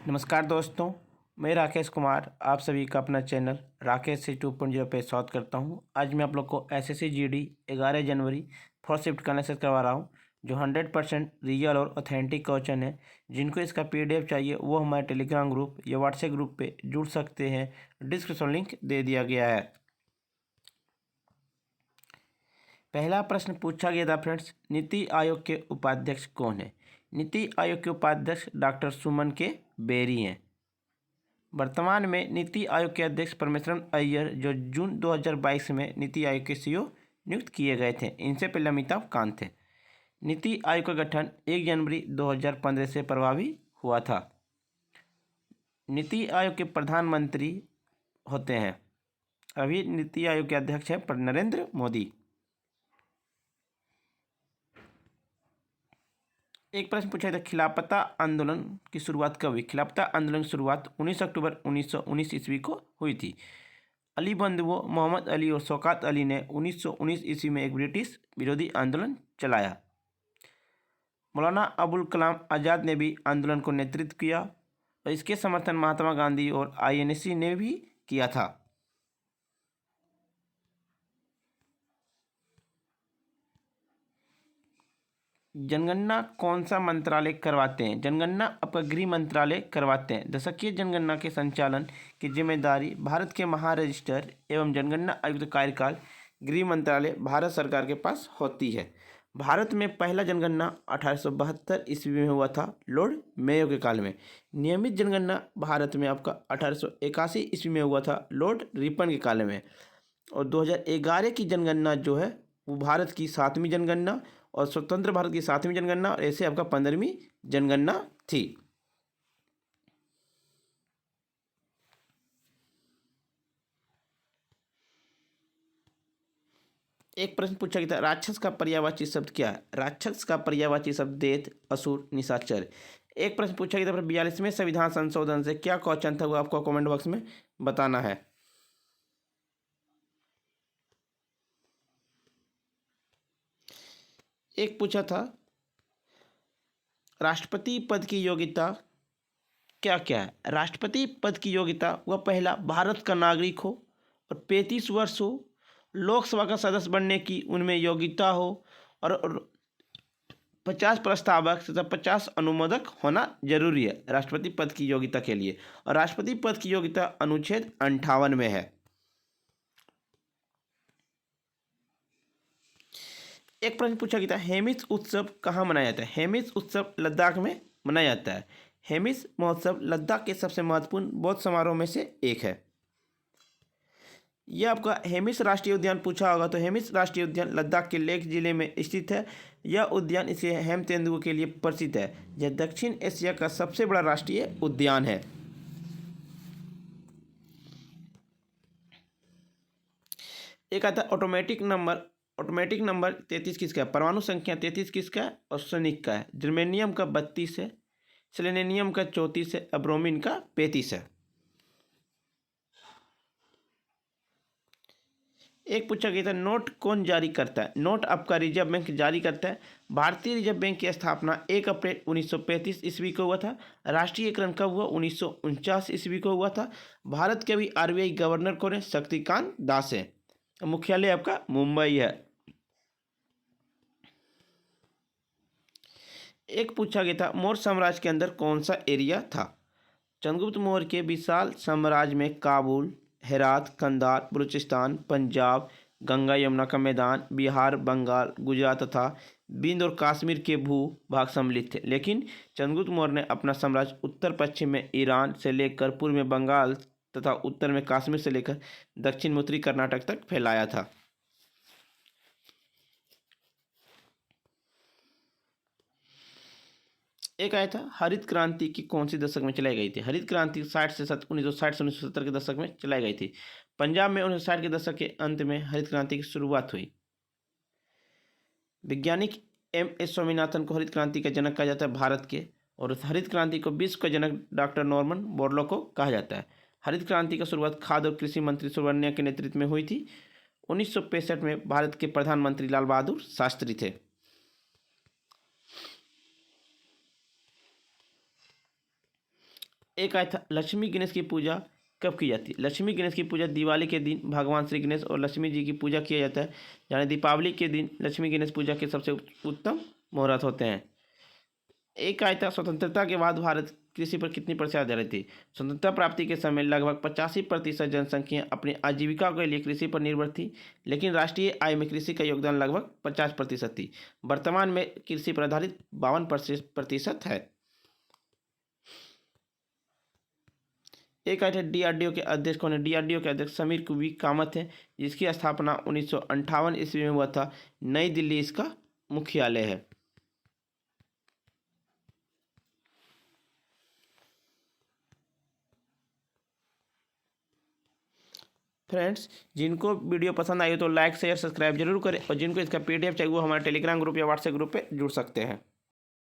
नमस्कार दोस्तों, मैं राकेश कुमार आप सभी का अपना चैनल राकेश से 2.0 पे स्वागत करता हूं। आज मैं आप लोग को एसएससी जीडी 11 जनवरी फर्स्ट शिफ्ट का एनालिसिस करवा रहा हूं, जो 100% रियल और ऑथेंटिक क्वेश्चन है। जिनको इसका पीडीएफ चाहिए वो हमारे टेलीग्राम ग्रुप या व्हाट्सएप ग्रुप पे जुड़ सकते हैं, डिस्क्रिप्शन लिंक दे दिया गया है। पहला प्रश्न पूछा गया था फ्रेंड्स, नीति आयोग के उपाध्यक्ष कौन है? नीति आयोग के उपाध्यक्ष डॉक्टर सुमन के बेरी हैं। वर्तमान में नीति आयोग के अध्यक्ष परमेश्वरन अय्यर, जो जून 2022 में नीति आयोग के सीईओ नियुक्त किए गए थे। इनसे पहले अमिताभ कांत थे। नीति आयोग का गठन 1 जनवरी 2015 से प्रभावी हुआ था। नीति आयोग के प्रधानमंत्री होते हैं, अभी नीति आयोग के अध्यक्ष हैं नरेंद्र मोदी। एक प्रश्न पूछा था, खिलाफत आंदोलन की शुरुआत कब हुई? खिलाफत आंदोलन की शुरुआत 19 अक्टूबर 1919 ईस्वी को हुई थी। अली बंधुओं मोहम्मद अली और शौकत अली ने 1919 ईस्वी में एक ब्रिटिश विरोधी आंदोलन चलाया। मौलाना अबुल कलाम आज़ाद ने भी आंदोलन को नेतृत्व किया और इसके समर्थन महात्मा गांधी और आईएनसी ने भी किया था। जनगणना कौन सा मंत्रालय करवाते हैं? जनगणना आपका गृह मंत्रालय करवाते हैं। दशकीय जनगणना के संचालन की जिम्मेदारी भारत के महारजिस्टर एवं जनगणना आयुक्त कार्यकाल गृह मंत्रालय भारत सरकार के पास होती है। भारत में पहला जनगणना 1872 ईस्वी में हुआ था, लॉर्ड मेयो के काल में। नियमित जनगणना भारत में आपका 1881 ईस्वी में हुआ था, लॉर्ड रिपन के काल में। और 2011 की जनगणना जो है वो भारत की 7वीं जनगणना और स्वतंत्र भारत की 7वीं जनगणना और ऐसे आपका 15वीं जनगणना थी। एक प्रश्न पूछा गया था, राक्षस का पर्यायवाची शब्द क्या है? राक्षस का पर्यायवाची शब्द दैत्य, असुर, निशाचर। एक प्रश्न पूछा गया था, 42वें संविधान संशोधन से क्या क्वेश्चन था वो आपको कमेंट बॉक्स में बताना है। एक पूछा था, राष्ट्रपति पद की योग्यता क्या क्या है? राष्ट्रपति पद की योग्यता वह पहला भारत का नागरिक हो और 35 वर्ष हो, लोकसभा का सदस्य बनने की उनमें योग्यता हो और 50 प्रस्तावक तथा 50 अनुमोदक होना जरूरी है राष्ट्रपति पद की योग्यता के लिए। और राष्ट्रपति पद की योग्यता अनुच्छेद 58 में है। एक प्रश्न पूछा गया था, हेमिस उत्सव कहाँ मनाया जाता है? हेमिस उत्सव लद्दाख में मनाया जाता है। हेमिस महोत्सव लद्दाख के सबसे महत्वपूर्ण बौद्ध समारोह में से एक है। यह आपका हेमिस राष्ट्रीय उद्यान पूछा होगा, तो हेमिस राष्ट्रीय उद्यान लद्दाख के लेह जिले में स्थित है। यह उद्यान इसे हेम तेंदुओं के लिए प्रसिद्ध है। यह दक्षिण एशिया का सबसे बड़ा राष्ट्रीय उद्यान है। एक आता ऑटोमेटिक नंबर 33 किसका है? परमाणु संख्या 33 किसका है? ऑर्सेनिक का है। जर्मेनियम का 32 है, सेलेनियम का 34 है, ब्रोमीन का 35 है। एक पूछा गया था, नोट कौन जारी करता है? नोट आपका रिजर्व बैंक जारी करता है। भारतीय रिजर्व बैंक की स्थापना 1 अप्रैल 1935 ईस्वी को हुआ था। राष्ट्रीयकरण कब हुआ? 1949 ईस्वी को हुआ था। भारत के अभी आरबीआई गवर्नर कौन है? शक्तिकांत दास है। मुख्यालय आपका मुंबई है। एक पूछा गया था, मौर्य साम्राज्य के अंदर कौन सा एरिया था? चंद्रगुप्त मौर्य के विशाल साम्राज्य में काबुल, हेरात, कंधार, बलूचिस्तान, पंजाब, गंगा यमुना का मैदान, बिहार, बंगाल, गुजरात तथा बिंद और कश्मीर के भूभाग सम्मिलित थे। लेकिन चंद्रगुप्त मौर्य ने अपना साम्राज्य उत्तर पश्चिम में ईरान से लेकर पूर्व में बंगाल तथा उत्तर में कश्मीर से लेकर दक्षिण में उत्तरी कर्नाटक तक फैलाया था। एक आया था, हरित क्रांति की कौन सी दशक में चलाई गई थी? हरित क्रांति 1960 से 1970 के दशक में चलाई गई थी। पंजाब में 1960 के दशक के अंत में हरित क्रांति की शुरुआत हुई। वैज्ञानिक एम.एस. स्वामीनाथन को हरित क्रांति का जनक कहा जाता है भारत के, और हरित क्रांति को विश्व का जनक डॉक्टर नॉर्मन बोरलॉग को कहा जाता है। हरित क्रांति की शुरुआत खाद्य और कृषि मंत्री सुब्रमण्य के नेतृत्व में हुई थी। 1965 में भारत के प्रधानमंत्री लाल बहादुर शास्त्री थे। एक आया था लक्ष्मी गणेश की पूजा कब की जाती है। लक्ष्मी गणेश की पूजा दिवाली के दिन भगवान श्री गणेश और लक्ष्मी जी की पूजा किया जाता है, यानी दीपावली के दिन लक्ष्मी गणेश पूजा के सबसे उत्तम मुहूर्त होते हैं। एक आया था स्वतंत्रता के बाद भारत कृषि पर कितनी प्रतिशत आधारित थी। स्वतंत्रता प्राप्ति के समय लगभग 85% जनसंख्या अपनी आजीविका के लिए कृषि पर निर्भर थी, लेकिन राष्ट्रीय आय में कृषि का योगदान लगभग 50% थी। वर्तमान में कृषि पर आधारित 52% है। एक आया था डीआरडीओ के अध्यक्ष कौन है। डीआरडीओ के अध्यक्ष समीर वी कामत है, जिसकी स्थापना 1958 ईस्वी में हुआ था। नई दिल्ली इसका मुख्यालय है। फ्रेंड्स, जिनको वीडियो पसंद आई हो तो लाइक शेयर सब्सक्राइब जरूर करें, और जिनको इसका पीडीएफ चाहिए वो हमारे टेलीग्राम ग्रुप या व्हाट्सएप ग्रुप पे जुड़ सकते हैं।